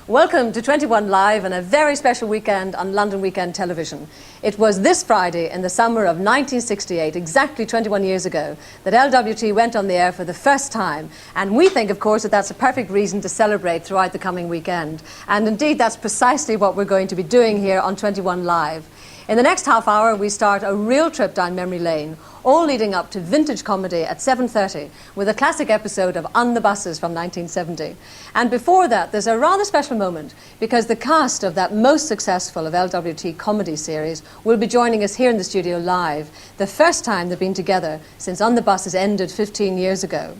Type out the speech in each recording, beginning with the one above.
Welcome to 21 Live and a very special weekend on London Weekend Television. It was this Friday in the summer of 1968, exactly 21 years ago, that LWT went on the air for the first time. And we think, of course, that that's a perfect reason to celebrate throughout the coming weekend. And indeed, that's precisely what we're going to be doing here on 21 Live. In the next half hour, we start a real trip down memory lane, all leading up to vintage comedy at 7:30 with a classic episode of On the Buses from 1970. And before that, there's a rather special moment because the cast of that most successful of LWT comedy series will be joining us here in the studio live, the first time they've been together since On the Buses ended 15 years ago.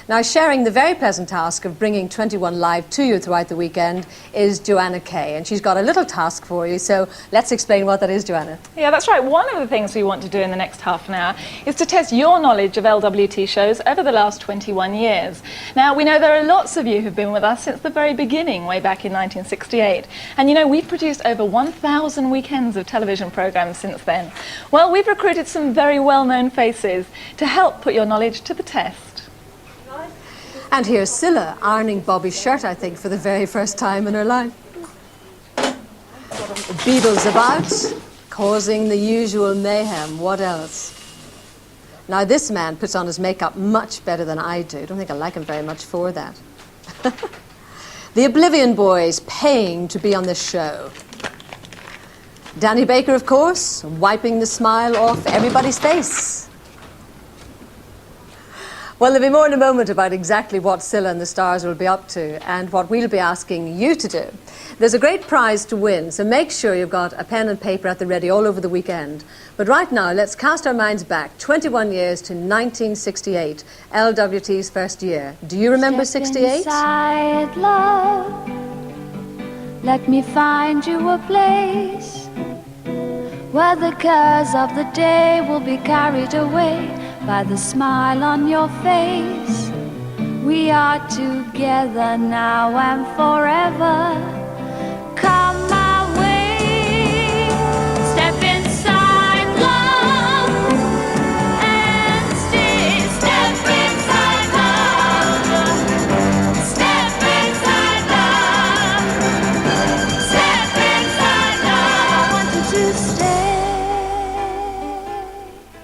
Now, sharing the very pleasant task of bringing 21 Live to you throughout the weekend is Joanna Kay, and she's got a little task for you, so let's explain what that is, Joanna. Yeah, that's right. One of the things we want to do in the next half an hour is to test your knowledge of LWT shows over the last 21 years. Now, we know there are lots of you who've been with us since the very beginning, way back in 1968. And you know, we've produced over 1,000 weekends of television programmes since then. Well, we've recruited some very well-known faces to help put your knowledge to the test. And here's Scylla ironing Bobby's shirt, I think, for the very first time in her life. The Beatles about, causing the usual mayhem. What else? Now, this man puts on his makeup much better than I do. I don't think I like him very much for that. The Oblivion Boys paying to be on this show. Danny Baker, of course, wiping the smile off everybody's face. Well, there'll be more in a moment about exactly what Scylla and the stars will be up to and what we'll be asking you to do. There's a great prize to win, so make sure you've got a pen and paper at the ready all over the weekend. But right now, let's cast our minds back 21 years to 1968, LWT's first year. Do you remember 68? Inside, love, let me find you a place where the cares of the day will be carried away by the smile on your face. We are together now and forever. Come my way, step inside, love, and stay. Step inside, love. Step inside, love. Step inside, love. I wanted to stay.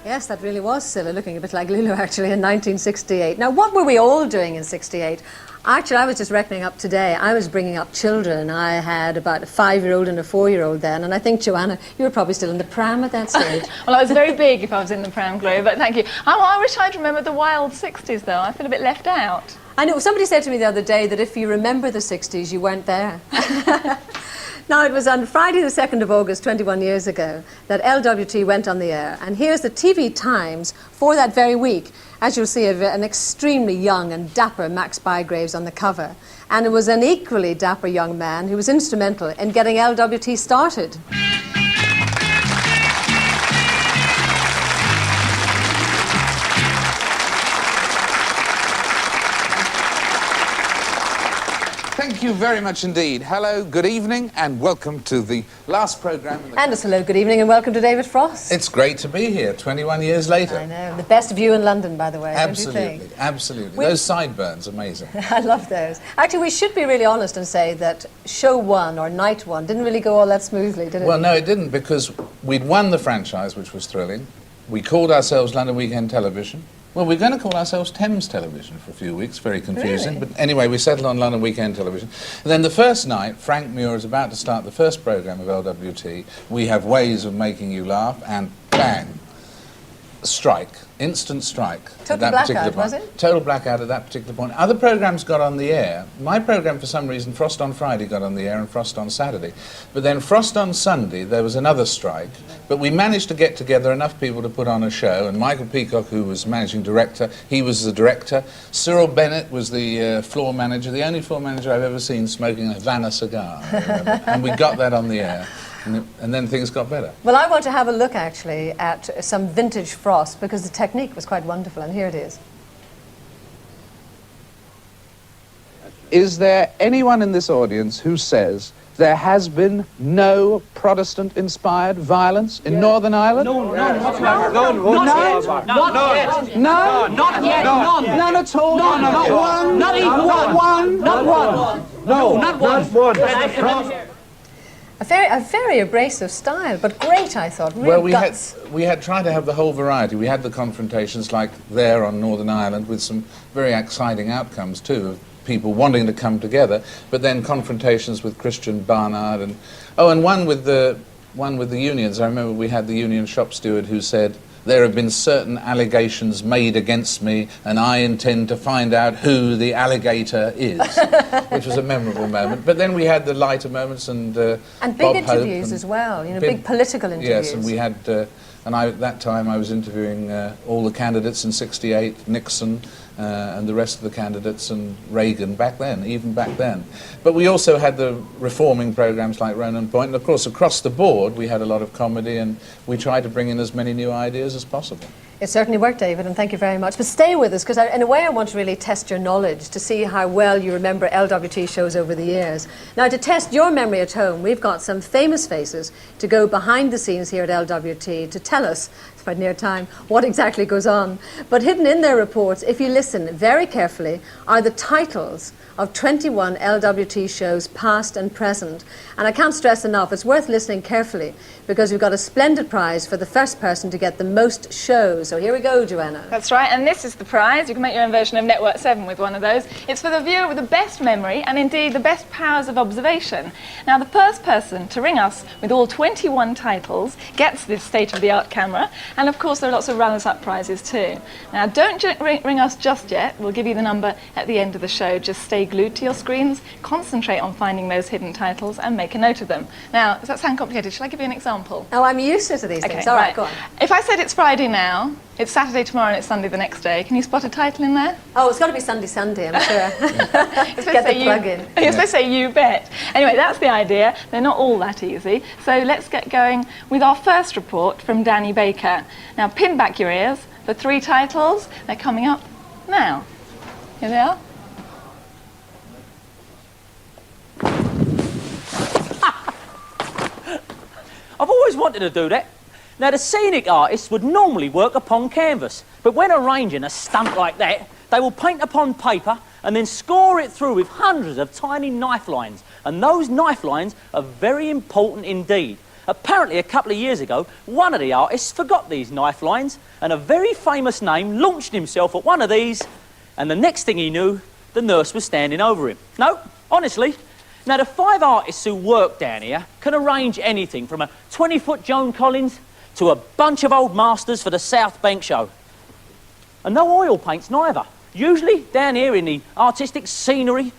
Yes, that really was Scylla, looking a bit like Lulu, actually, in 1968. Now, what were we all doing in 68? Actually, I was just reckoning up today. I was bringing up children. I had about a 5-year-old and a 4-year-old then, and I think, Joanna, you were probably still in the pram at that stage. Well, I was very big if I was in the pram, Gloria, but thank you. I wish I'd remembered the wild 60s, though. I feel a bit left out. I know, somebody said to me the other day that if you remember the 60s, you weren't there. Now, it was on Friday the 2nd of August, 21 years ago, that LWT went on the air. And here's the TV Times for that very week. As you'll see, an extremely young and dapper Max Bygraves on the cover. And it was an equally dapper young man who was instrumental in getting LWT started. Thank you very much indeed. Hello, good evening, and welcome to the last programme. And a hello, good evening, and welcome to David Frost. It's great to be here, 21 years later. I know. The best view in London, by the way. Absolutely, don't you think? absolutely. Those sideburns, amazing. I love those. Actually, we should be really honest and say that show one, or night one, didn't really go all that smoothly, did it? Well, no, it didn't, because we'd won the franchise, which was thrilling. We called ourselves London Weekend Television. Well, we're going to call ourselves Thames Television for a few weeks, very confusing. Really? But anyway, we settled on London Weekend Television. And then the first night, Frank Muir is about to start the first programme of LWT. We have ways of making you laugh, and bang, strike, instant strike. Total blackout, was it? Total blackout at that particular point. Other programmes got on the air. My programme, for some reason, Frost on Friday got on the air and Frost on Saturday. But then Frost on Sunday, there was another strike. But we managed to get together enough people to put on a show, and Michael Peacock, who was managing director, he was the director. Cyril Bennett was the floor manager, the only floor manager I've ever seen smoking a Havana cigar, I remember. And we got that on the air. And then things got better. Well, I want to have a look, actually, at some vintage Frost, because the technique was quite wonderful, and here it is. Is there anyone in this audience who says there has been no Protestant-inspired violence in Northern Ireland? Not yet. None at all. Not one. Not even one. Not one. No, not one. A very abrasive style, but great, I thought. Real Well, guts. we had tried to have the whole variety. We had the confrontations like there on Northern Ireland with some very exciting outcomes too, of people wanting to come together, but then confrontations with Christian Barnard and one with the unions. I remember we had the union shop steward who said, "There have been certain allegations made against me, and I intend to find out who the alligator is," which was a memorable moment. But then we had the lighter moments and big Bob interviews Hope as well, you know, big political interviews. Yes, and we had, at that time I was interviewing all the candidates in '68, Nixon, and the rest of the candidates, and Reagan even back then. But we also had the reforming programs like Ronan Point, and of course across the board we had a lot of comedy, and we tried to bring in as many new ideas as possible. It certainly worked, David, and thank you very much. But stay with us, because in a way I want to really test your knowledge to see how well you remember LWT shows over the years. Now, to test your memory at home, we've got some famous faces to go behind the scenes here at LWT to tell us, it's about near time, what exactly goes on. But hidden in their reports, if you listen very carefully, are the titles of 21 LWT shows past and present. And I can't stress enough, it's worth listening carefully, because we've got a splendid prize for the first person to get the most shows. So here we go, Joanna. That's right, and this is the prize. You can make your own version of Network 7 with one of those. It's for the viewer with the best memory and indeed the best powers of observation. Now, the first person to ring us with all 21 titles gets this state-of-the-art camera, and of course there are lots of runners-up prizes too. Now, don't ring us just yet. We'll give you the number at the end of the show. Just stay glued to your screens, concentrate on finding those hidden titles and make a note of them. Now, does that sound complicated? Shall I give you an example? Oh, I'm useless at these things. All right, go on. If I said it's Friday now, it's Saturday tomorrow and it's Sunday the next day, can you spot a title in there? Oh, it's got to be Sunday, I'm sure. Get the plug in. You're supposed to say "you bet." Anyway, that's the idea. They're not all that easy. So let's get going with our first report from Danny Baker. Now, pin back your ears for 3 titles. They're coming up now. Here they are. I've always wanted to do that. Now, the scenic artists would normally work upon canvas, but when arranging a stunt like that, they will paint upon paper and then score it through with hundreds of tiny knife lines. And those knife lines are very important indeed. Apparently, a couple of years ago, one of the artists forgot these knife lines, and a very famous name launched himself at one of these, and the next thing he knew, the nurse was standing over him. No, honestly. Now, the 5 artists who work down here can arrange anything from a 20-foot Joan Collins to a bunch of old masters for the South Bank show. And no oil paints neither. Usually, down here in the artistic scenery,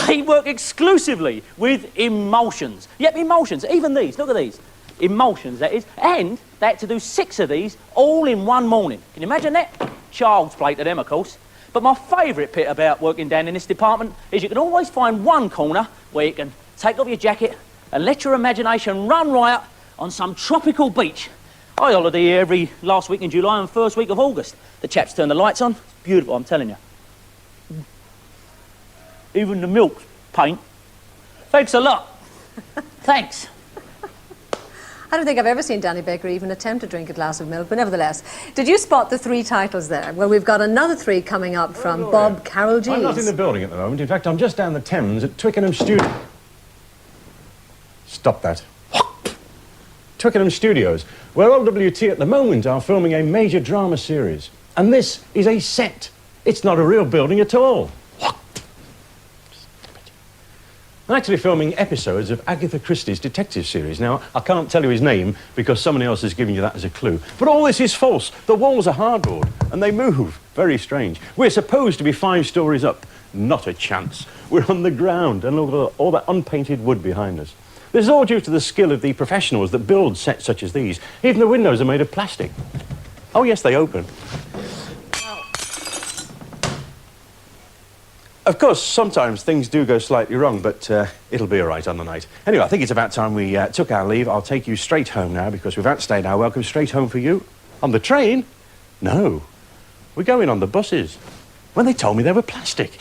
they work exclusively with emulsions. Yep, emulsions. Even these. Look at these. Emulsions, that is. And they had to do 6 of these all in one morning. Can you imagine that? Child's play to them, of course. But my favourite bit about working down in this department is you can always find one corner where you can take off your jacket and let your imagination run riot on some tropical beach. I holiday here every last week in July and first week of August. The chaps turn the lights on. It's beautiful, I'm telling you. Even the milk paint. Thanks a lot. Thanks. I don't think I've ever seen Danny Baker even attempt to drink a glass of milk, but nevertheless. Did you spot the 3 titles there? Well, we've got another 3 coming up from Bob Carroll G's. I'm not in the building at the moment. In fact, I'm just down the Thames at Twickenham Studios. Stop that. Twickenham Studios, where LWT at the moment are filming a major drama series. And this is a set. It's not a real building at all. I'm actually filming episodes of Agatha Christie's detective series. Now, I can't tell you his name because somebody else has given you that as a clue. But all this is false. The walls are hardboard and they move. Very strange. We're supposed to be 5 stories up. Not a chance. We're on the ground and look at all that unpainted wood behind us. This is all due to the skill of the professionals that build sets such as these. Even the windows are made of plastic. Oh, yes, they open. Of course, sometimes things do go slightly wrong, but it'll be all right on the night. Anyway, I think it's about time we took our leave. I'll take you straight home now because we've outstayed our welcome. Straight home for you. On the train? No. We're going on the buses. When they told me they were plastic.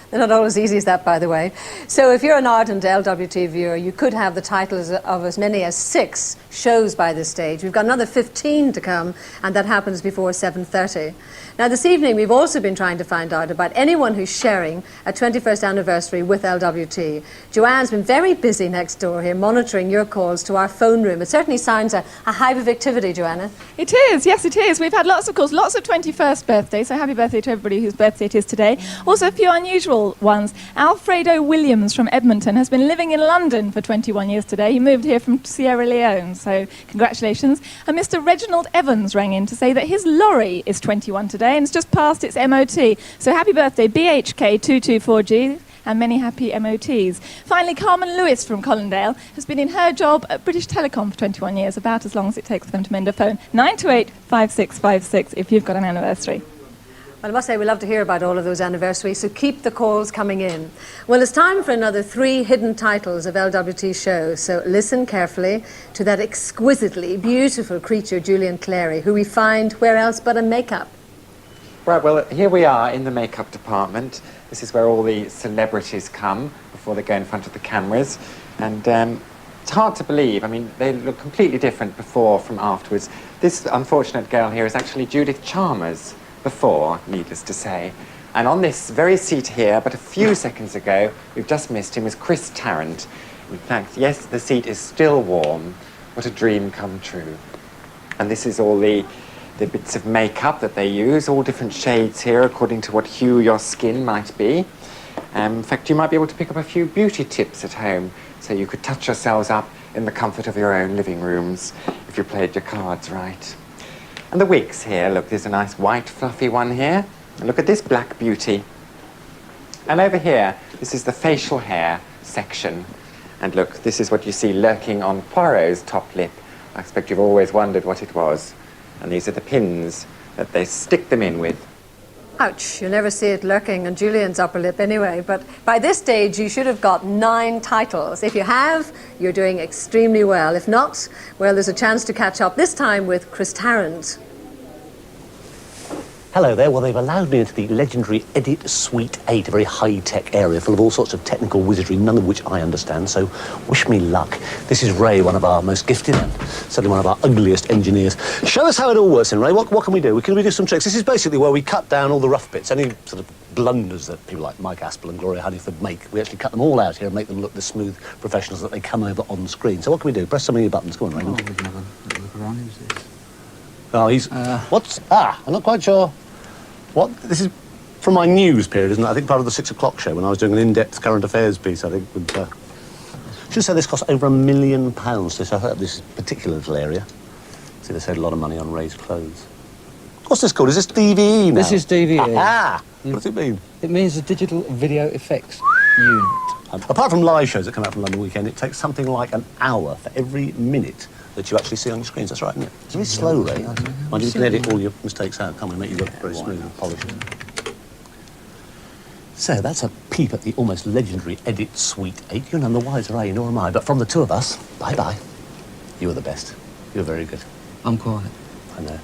They're not always easy as that, by the way. So if you're an ardent LWT viewer, you could have the titles of as many as 6 shows by this stage. We've got another 15 to come, and that happens before 7:30. Now, this evening, we've also been trying to find out about anyone who's sharing a 21st anniversary with LWT. Joanne's been very busy next door here, monitoring your calls to our phone room. It certainly sounds a hive of activity, Joanna. It is, yes it is. We've had lots of calls, lots of 21st birthdays, so happy birthday to everybody whose birthday it is today. Also a few unusual ones. Alfredo Williams from Edmonton has been living in London for 21 years today. He moved here from Sierra Leone, so congratulations. And Mr. Reginald Evans rang in to say that his lorry is 21 today and it's just passed its MOT. So happy birthday BHK224G. And many happy MOTs. Finally, Carmen Lewis from Colindale has been in her job at British Telecom for 21 years, about as long as it takes them to mend a phone. 928-5656 if you've got an anniversary. Well, I must say we love to hear about all of those anniversaries, so keep the calls coming in. Well, it's time for another 3 hidden titles of LWT shows, so listen carefully to that exquisitely beautiful creature, Julian Clary, who we find where else but in makeup. Right, well, here we are in the makeup department. This is where all the celebrities come before they go in front of the cameras. And it's hard to believe. I mean, they look completely different before from afterwards. This unfortunate girl here is actually Judith Chalmers before, needless to say. And on this very seat here, but a few seconds ago, we've just missed him, was Chris Tarrant. In fact, yes, the seat is still warm. What a dream come true. And this is all the bits of makeup that they use, all different shades here according to what hue your skin might be. In fact, you might be able to pick up a few beauty tips at home so you could touch yourselves up in the comfort of your own living rooms if you played your cards right. And the wigs here, look, there's a nice white fluffy one here. And look at this black beauty. And over here, this is the facial hair section. And look, this is what you see lurking on Poirot's top lip. I expect you've always wondered what it was. And these are the pins that they stick them in with. Ouch, you'll never see it lurking on Julian's upper lip anyway, but by this stage you should have got 9 titles. If you have, you're doing extremely well. If not, well, there's a chance to catch up, this time with Chris Tarrant. Hello there. Well, they've allowed me into the legendary Edit Suite 8, a very high-tech area full of all sorts of technical wizardry, none of which I understand, so wish me luck. This is Ray, one of our most gifted and certainly one of our ugliest engineers. Show us how it all works then, Ray. What can we do? Can we do some tricks? This is basically where we cut down all the rough bits, any sort of blunders that people like Mike Aspel and Gloria Hunniford make. We actually cut them all out here and make them look the smooth professionals that they come over on screen. So what can we do? Press some of your buttons. Go on, Raymond. Oh, we can have a look around. Who's this? Oh, he's... What's... Ah, I'm not quite sure... What? This is from my news period, isn't it? I think part of the 6 o'clock show when I was doing an in-depth current affairs piece, I think. Would, should say this cost over £1 million to set up this particular little area. See, they saved a lot of money on Ray's clothes. What's this called? Is this DVE now? This is DVE. Ah! What does it mean? It means the Digital Video Effects Unit. Apart from live shows that come out from London Weekend, it takes something like an hour for every minute that you actually see on your screens. That's right, isn't it? It's very slow, Ray. Mind you, can edit all your mistakes out, can't we? Make you look very smooth and polished. So that's a peep at the almost legendary Edit Suite 8. You're none the wiser, are you? Nor am I. But from the two of us, bye-bye. You were the best. You were very good. I'm quiet. I know.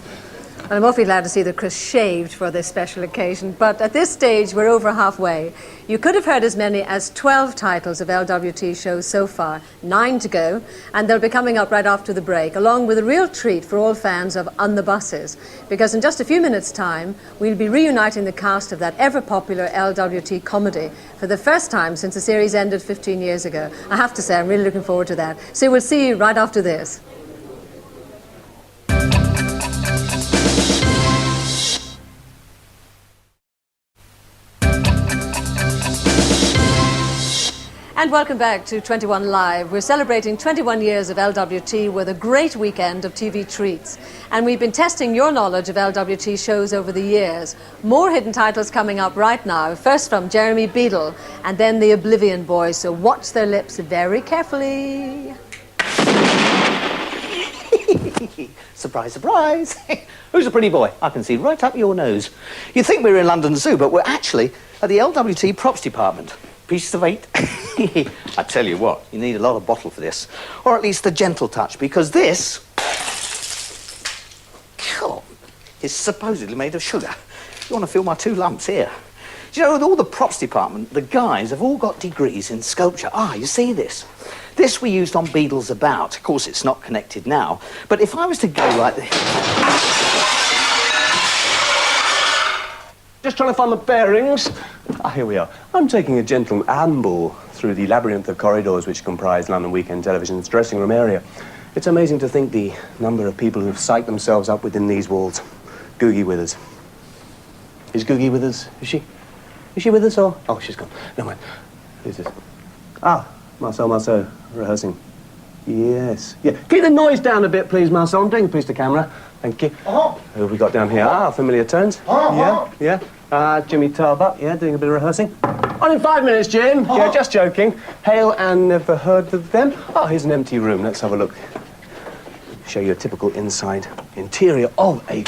And I'm awfully glad to see that Chris shaved for this special occasion, but at this stage we're over halfway. You could have heard as many as 12 titles of LWT shows so far, 9 to go, and they'll be coming up right after the break, along with a real treat for all fans of On the Buses, because in just a few minutes' time we'll be reuniting the cast of that ever-popular LWT comedy for the first time since the series ended 15 years ago. I have to say, I'm really looking forward to that. So we'll see you right after this. And welcome back to 21 Live. We're celebrating 21 years of LWT with a great weekend of TV treats. And we've been testing your knowledge of LWT shows over the years. More hidden titles coming up right now. First from Jeremy Beadle and then the Oblivion Boys. So watch their lips very carefully. Surprise, surprise. Who's a pretty boy? I can see right up your nose. You'd think we were in London Zoo, but we're actually at the LWT props department. Pieces of 8. I tell you what, you need a lot of bottle for this. Or at least a gentle touch, because this is supposedly made of sugar. You want to feel my 2 lumps here? Do you know, with all the props department, the guys have all got degrees in sculpture. Ah, you see this? This we used on Beadle's About. Of course, it's not connected now. But if I was to go like this... Just trying to find the bearings. Ah, here we are. I'm taking a gentle amble through the labyrinth of corridors which comprise London Weekend Television's dressing room area. It's amazing to think the number of people who've psyched themselves up within these walls. Googie with us. Is Googie with us? Is she? Is she with us or? Oh, she's gone. Never mind. Who's this? Ah, Marcel, rehearsing. Yes. Yeah. Keep the noise down a bit, please, Marcel. I'm doing a piece to camera. Thank you. Who have we got down here? Ah, familiar tones. Yeah. Jimmy Tarbuck, yeah, doing a bit of rehearsing. On in 5 minutes, Jim. Yeah, just joking. Hail and never heard of them. Oh, here's an empty room. Let's have a look. Show you a typical interior of a...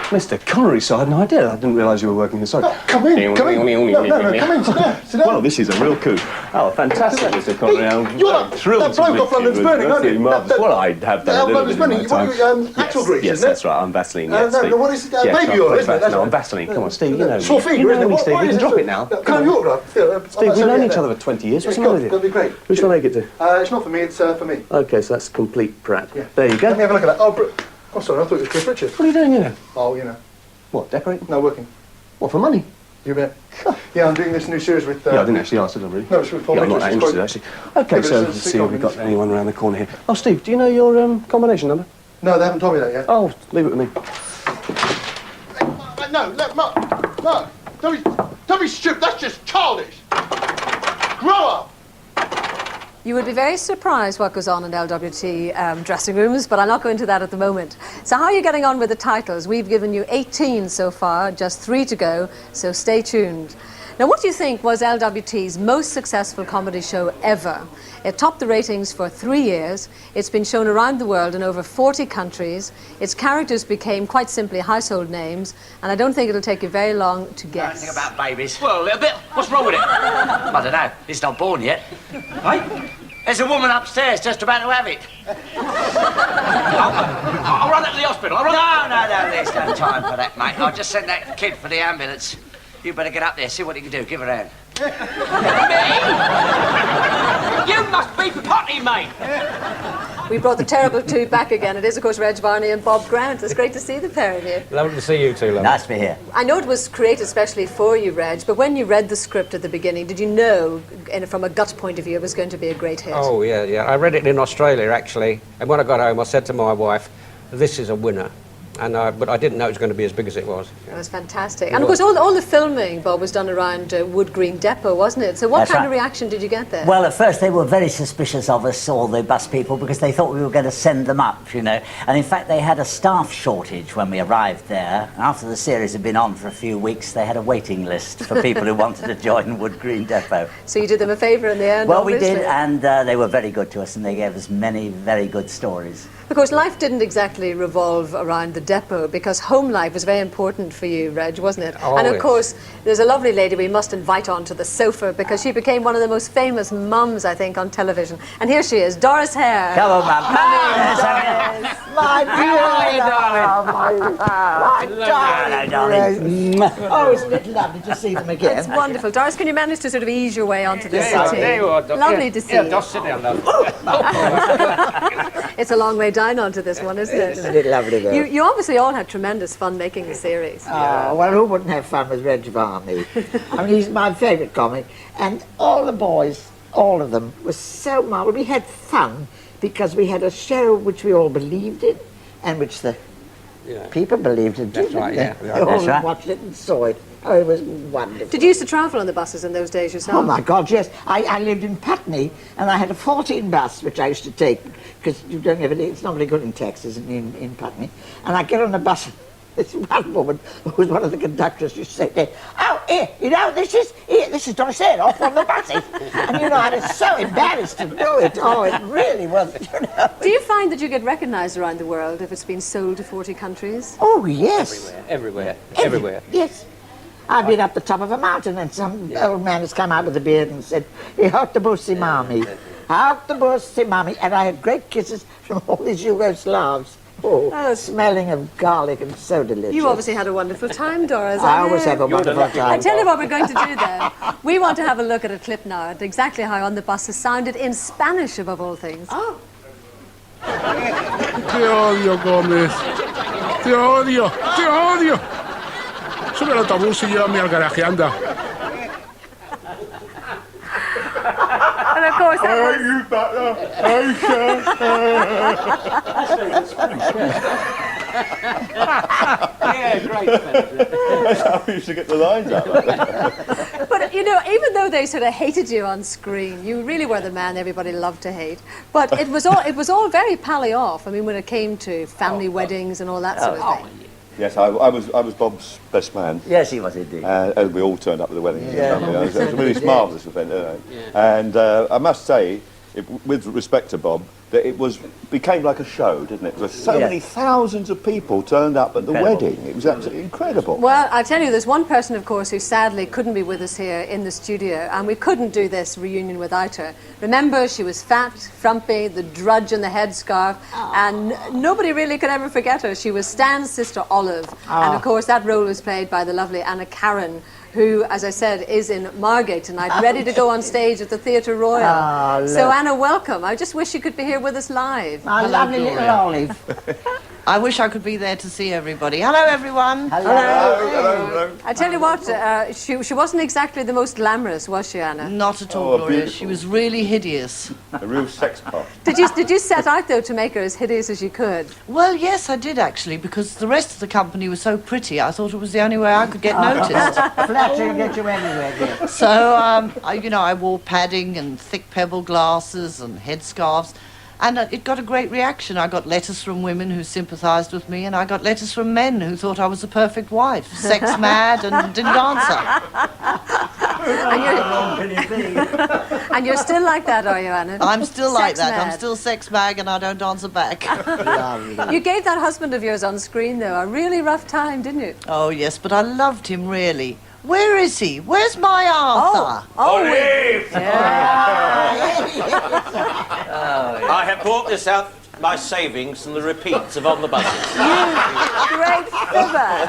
Mr. Connery, so I had no idea. I didn't realise you were working here. Sorry. Come in. Come in. No, come in. Sit down. Well, this is a real coup. Oh, fantastic, Mr. Connery. I'm thrilled that bloke off London's Burning, aren't you? Well, I have done a little bit in my time. Actual grease, yes, that's right. I'm Vaseline. Yes, no, what is it? Baby oil, isn't it? No, I'm Vaseline. Come on, Steve, you know me. It's your finger, you isn't know it? me, Steve. You can drop it now. Can I have your autograph? Steve, we've known each other for 20 years. What's the matter with you? That'll be great. Who shall I make it to? It's not for me, it's for me. OK, so that's complete prat. There you go. Let me have a look at that. Oh, sorry, I thought it was Chris Richards. What are you doing, you know? Oh, you know. What, decorating? No, working. What, for money? You bet. Yeah, I'm doing this new series with... Yeah, I didn't actually ask, did I, really? No, it's with Paul. Yeah, I'm not that interested, actually. OK, so let's see if we've got anyone around the corner here. Oh, Steve, do you know your combination number? No, they haven't told me that yet. Oh, leave it with me. Hey, no, look, Mark, don't be stupid, that's just childish. Grow up! You would be very surprised what goes on in LWT dressing rooms, but I'll not go into that at the moment. So how are you getting on with the titles? We've given you 18 so far, just 3 to go, so stay tuned. Now, what do you think was LWT's most successful comedy show ever? It topped the ratings for 3 years. It's been shown around the world in over 40 countries. Its characters became quite simply household names, and I don't think it'll take you very long to guess. Anything about babies? Well, a little bit. What's wrong with it? I don't know. It's not born yet. Hey? There's a woman upstairs just about to have it. I'll run it to the hospital. No, there's no time for that, mate. I'll just send that kid for the ambulance. You better get up there, see what you can do. Give her a hand. Me? You must be potty, mate. We brought the terrible two back again. It is, of course, Reg Varney and Bob Grant. It's great to see the pair of you. Lovely to see you two, love. Nice to be here. I know it was created especially for you, Reg, but when you read the script at the beginning, did you know, from a gut point of view, it was going to be a great hit? Oh, yeah. I read it in Australia, actually, and when I got home, I said to my wife, this is a winner. But I didn't know it was going to be as big as it was. It was fantastic. And of course, all the filming, Bob, was done around Wood Green Depot, wasn't it? So what kind of reaction did you get there? Well, at first they were very suspicious of us, all the bus people, because they thought we were going to send them up, you know. And in fact, they had a staff shortage when we arrived there. After the series had been on for a few weeks, they had a waiting list for people who wanted to join Wood Green Depot. So you did them a favour in the end, Well, obviously. we did, and they were very good to us, and they gave us many very good stories. Of course, life didn't exactly revolve around the depot, because home life was very important for you, Reg, wasn't it? Oh, and of yes. course, there's a lovely lady we must invite onto the sofa, because she became one of the most famous mums, I think, on television. And here she is, Doris Hare. Come on, Mum. My darling. Oh, isn't it lovely to see them again? It's wonderful. Doris, can you manage to sort of ease your way onto this Yeah, settee? there you are, Lovely to see you. just sit down, love. It's a long way down onto this one, isn't it? Isn't it lovely, though? You obviously all had tremendous fun making the series. Oh, well, who wouldn't have fun with Reg Varney? I mean, he's my favourite comic. And all the boys, all of them, were so marvellous. We had fun because we had a show which we all believed in and which the people believed in too. That's right, yeah. They all watched it and saw it. Oh, it was wonderful. Did you used to travel on the buses in those days yourself? Oh, my God, yes. I lived in Putney, and I had a 14 bus, which I used to take, because you don't have it's not very good in Texas in Putney. And I get on the bus, this one woman, who was one of the conductors, used to say to me, oh, here, you know, this is Doris Hare off on the buses. And, you know, I was so embarrassed to do it. Oh, it really was, you know. Do you find that you get recognised around the world if it's been sold to 40 countries? Oh, yes. Everywhere. Yes. I've been up the top of a mountain and some old man has come out with a beard and said, "Out the Mami, out the Mami," and I had great kisses from all these Yugoslavs Oh, smelling of garlic and so delicious. You obviously had a wonderful time, Doris. I always have a wonderful time. I tell you what we're going to do then. We want to have a look at a clip now at exactly how On the Bus has sounded in Spanish, above all things. Oh. Te odio, Gómez. Te odio. Te odio. Sube al autobús y llévame al garaje, anda. And of course, that was... you butler! Yeah, great. That's how we used to get the lines out like that. But, you know, even though they sort of hated you on screen, you really were the man everybody loved to hate. But it was all very pally off. I mean, when it came to family weddings and all that sort of thing. Yes, I was Bob's best man. Yes, he was indeed. And we all turned up at the wedding. Yeah. It was a really marvellous event. And I must say, with respect to Bob, that became like a show, didn't it? There were so many thousands of people turned up at the wedding. It was absolutely incredible. Well, I tell you, there's one person, of course, who sadly couldn't be with us here in the studio, and we couldn't do this reunion without her. Remember, she was fat, frumpy, the drudge and the headscarf, and nobody really could ever forget her. She was Stan's sister, Olive, and of course that role was played by the lovely Anna Karen, who, as I said, is in Margate tonight, ready to go on stage at the Theatre Royal. So, Anna, welcome. I just wish you could be here with us live. My lovely little Olive. I wish I could be there to see everybody. Hello, everyone. Hello. I tell you what, she wasn't exactly the most glamorous, was she, Anna? Not at all, Gloria. She was really hideous. A real sex pot. Did you set out, though, to make her as hideous as you could? Well, yes, I did, actually, because the rest of the company was so pretty, I thought it was the only way I could get noticed. Flattery will get you anywhere, dear. So, I wore padding and thick pebble glasses and headscarves. And it got a great reaction. I got letters from women who sympathised with me, and I got letters from men who thought I was the perfect wife, sex mad and didn't answer. And you're still like that, are you, Anna? I'm still like Sex that. mad. I'm still sex mag, and I don't answer back. You gave that husband of yours on screen, though, a really rough time, didn't you? Oh, yes, but I loved him, really. Where is he? Where's my Arthur? Olive! I have brought this out, my savings from the repeats of On the Buses. Great fibber.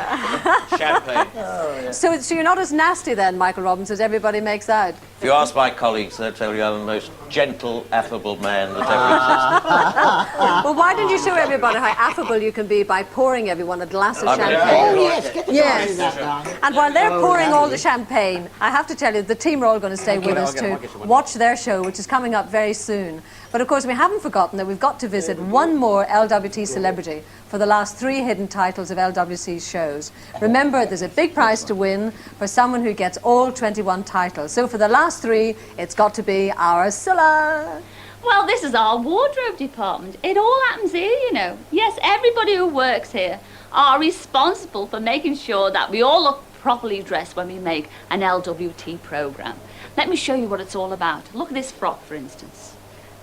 Champagne. So you're not as nasty then, Michael Robbins, as everybody makes out? If you ask my colleagues, they'll tell you I'm the most gentle, affable man that ever existed. Well, why didn't you show everybody how affable you can be by pouring everyone a glass of champagne? Oh, yes, get the Yes. down. And while they're pouring all the champagne, I have to tell you, the team are all going to stay with us to watch their show, which is coming up very soon. But of course, we haven't forgotten that we've got to visit one more LWT celebrity for the last 3 hidden titles of LWT's shows. Remember, there's a big prize to win for someone who gets all 21 titles. So for the last 3, it's got to be our Scylla. Well, this is our wardrobe department. It all happens here, you know. Yes, everybody who works here are responsible for making sure that we all look properly dressed when we make an LWT programme. Let me show you what it's all about. Look at this frock, for instance.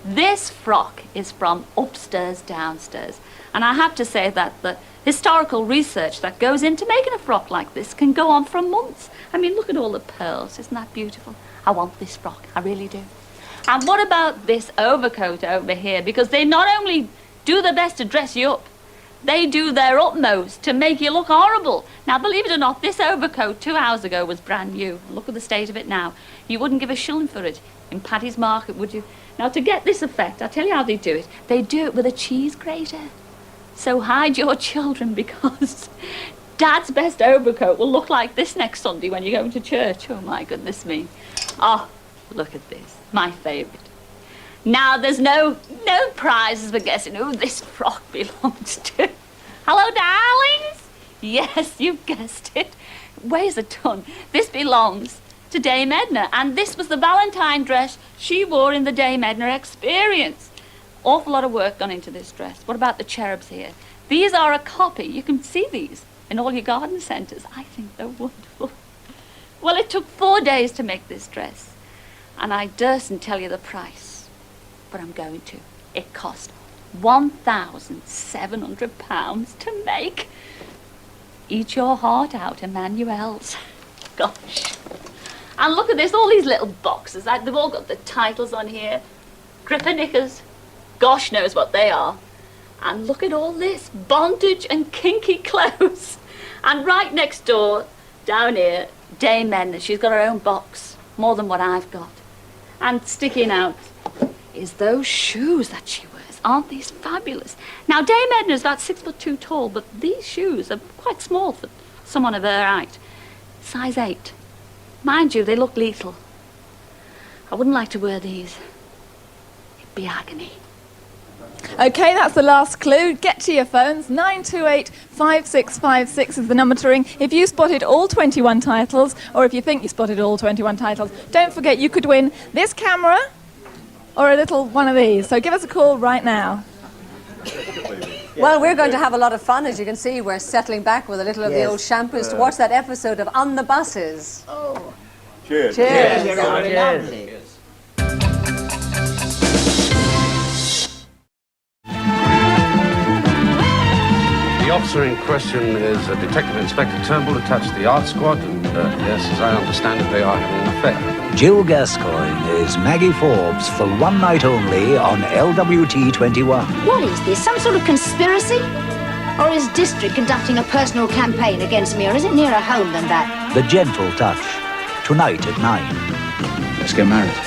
This frock is from Upstairs Downstairs. And I have to say that the historical research that goes into making a frock like this can go on for months. I mean, look at all the pearls. Isn't that beautiful? I want this frock. I really do. And what about this overcoat over here? Because they not only do their best to dress you up, they do their utmost to make you look horrible. Now, believe it or not, this overcoat 2 hours ago was brand new. Look at the state of it now. You wouldn't give a shilling for it in Paddy's Market, would you? Now, to get this effect, I'll tell you how they do it. They do it with a cheese grater. So hide your children, because Dad's best overcoat will look like this next Sunday when you go to church. Oh, my goodness me. Oh, look at this. My favourite. Now, there's no prizes for guessing who this frock belongs to. Hello, darlings? Yes, you've guessed it. Weighs a ton. This belongs to Dame Edna, and this was the Valentine dress she wore in the Dame Edna Experience. Awful lot of work gone into this dress. What about the cherubs here? These are a copy. You can see these in all your garden centres. I think they're wonderful. Well, it took 4 days to make this dress, and I dursn't tell you the price, but I'm going to. It cost £1,700 to make. Eat your heart out, Emmanuel's. Gosh. And look at this, all these little boxes. They've all got the titles on here. Gripper knickers. Gosh knows what they are. And look at all this bondage and kinky clothes. And right next door, down here, Dame Edna, she's got her own box, more than what I've got. And sticking out is those shoes that she wears. Aren't these fabulous? Now, Dame Edna's about 6'2" tall, but these shoes are quite small for someone of her height. Size 8. Mind you, they look lethal. I wouldn't like to wear these. It'd be agony. Okay, that's the last clue. Get to your phones. 928 5656 is the number to ring. If you spotted all 21 titles, or if you think you spotted all 21 titles, don't forget you could win this camera or a little one of these. So give us a call right now. Well, we're going to have a lot of fun. As you can see, we're settling back with a little of the old shampoos to watch that episode of On the Buses. Oh. Cheers. Cheers. Cheers. Lovely. The officer in question is Detective Inspector Turnbull, attached to the art squad, and yes, as I understand it, they are having an affair. Jill Gascoigne is Maggie Forbes for one night only on LWT 21. What is this, some sort of conspiracy? Or is District conducting a personal campaign against me, or is it nearer home than that? The Gentle Touch, tonight at 9. Let's get married.